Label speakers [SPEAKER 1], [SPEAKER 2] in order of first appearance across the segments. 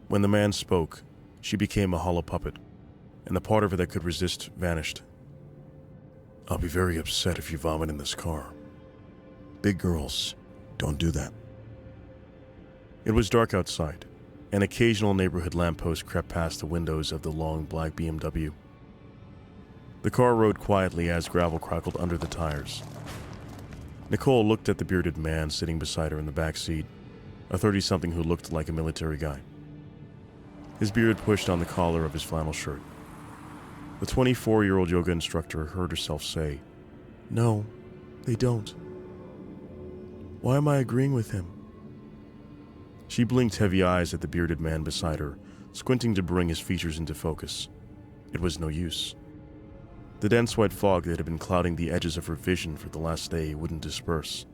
[SPEAKER 1] When the man spoke, she became a hollow puppet, and the part of her that could resist vanished.
[SPEAKER 2] I'll be very upset if you vomit in this car. Big girls don't do that.
[SPEAKER 1] It was dark outside. An occasional neighborhood lamppost crept past the windows of the long black BMW. The car rode quietly as gravel crackled under the tires. Nicole looked at the bearded man sitting beside her in the back seat, a 30-something who looked like a military guy. His beard pushed on the collar of his flannel shirt. The 24-year-old yoga instructor heard herself say, "No, they don't. Why am I agreeing with him?" She blinked heavy eyes at the bearded man beside her, squinting to bring his features into focus. It was no use. The dense white fog that had been clouding the edges of her vision for the last day wouldn't disperse.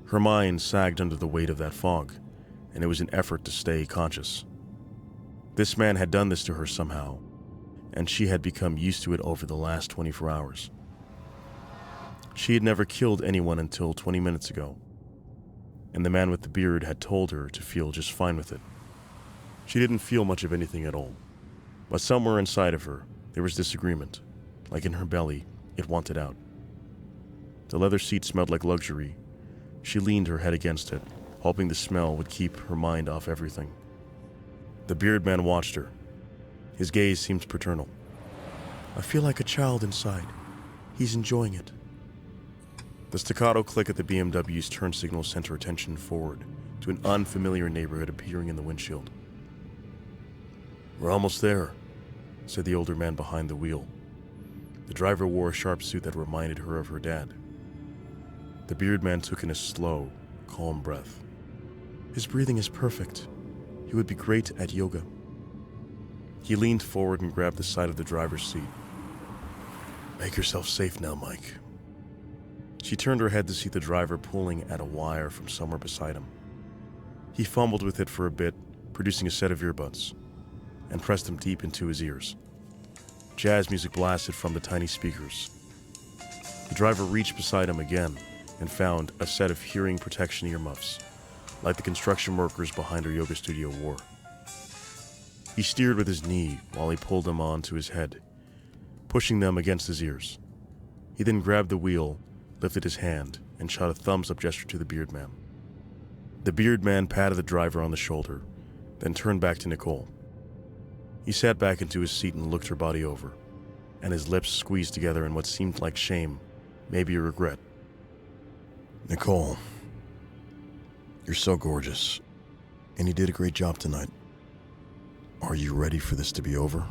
[SPEAKER 1] Her mind sagged under the weight of that fog, and it was an effort to stay conscious. This man had done this to her somehow, and she had become used to it over the last 24 hours. She had never killed anyone until 20 minutes ago, and the man with the beard had told her to feel just fine with it. She didn't feel much of anything at all, but somewhere inside of her, there was disagreement. Like in her belly, it wanted out. The leather seat smelled like luxury. She leaned her head against it, hoping the smell would keep her mind off everything. The bearded man watched her. His gaze seemed paternal. "I feel like a child inside. He's enjoying it." The staccato click at the BMW's turn signal sent her attention forward to an unfamiliar neighborhood appearing in the windshield. "We're almost there," said the older man behind the wheel. The driver wore a sharp suit that reminded her of her dad. The bearded man took in a slow, calm breath. "His breathing is perfect. He would be great at yoga." He leaned forward and grabbed the side of the driver's seat. "Make yourself safe now, Mike." She turned her head to see the driver pulling at a wire from somewhere beside him. He fumbled with it for a bit, producing a set of earbuds, and pressed them deep into his ears. Jazz music blasted from the tiny speakers. The driver reached beside him again and found a set of hearing protection earmuffs, like the construction workers behind her yoga studio wore. He steered with his knee while he pulled them onto his head, pushing them against his ears. He then grabbed the wheel, lifted his hand, and shot a thumbs-up gesture to the beard man. The beard man patted the driver on the shoulder, then turned back to Nicole. He sat back into his seat and looked her body over, and his lips squeezed together in what seemed like shame, maybe a regret.
[SPEAKER 2] "Nicole, you're so gorgeous, and you did a great job tonight. Are you ready for this to be over?"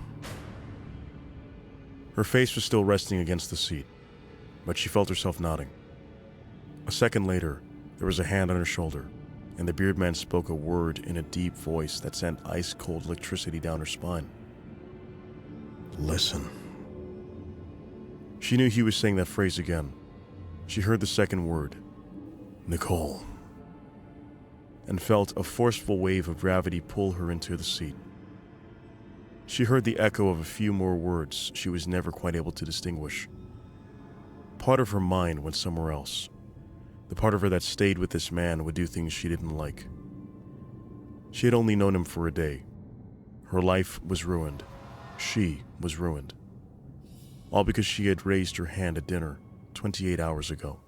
[SPEAKER 1] Her face was still resting against the seat, but she felt herself nodding. A second later, there was a hand on her shoulder, and the beard man spoke a word in a deep voice that sent ice-cold electricity down her spine.
[SPEAKER 2] "Listen."
[SPEAKER 1] She knew he was saying that phrase again. She heard the second word,
[SPEAKER 2] "Nicole,"
[SPEAKER 1] and felt a forceful wave of gravity pull her into the seat. She heard the echo of a few more words she was never quite able to distinguish. Part of her mind went somewhere else. The part of her that stayed with this man would do things she didn't like. She had only known him for a day. Her life was ruined. She was ruined. All because she had raised her hand at dinner 28 hours ago.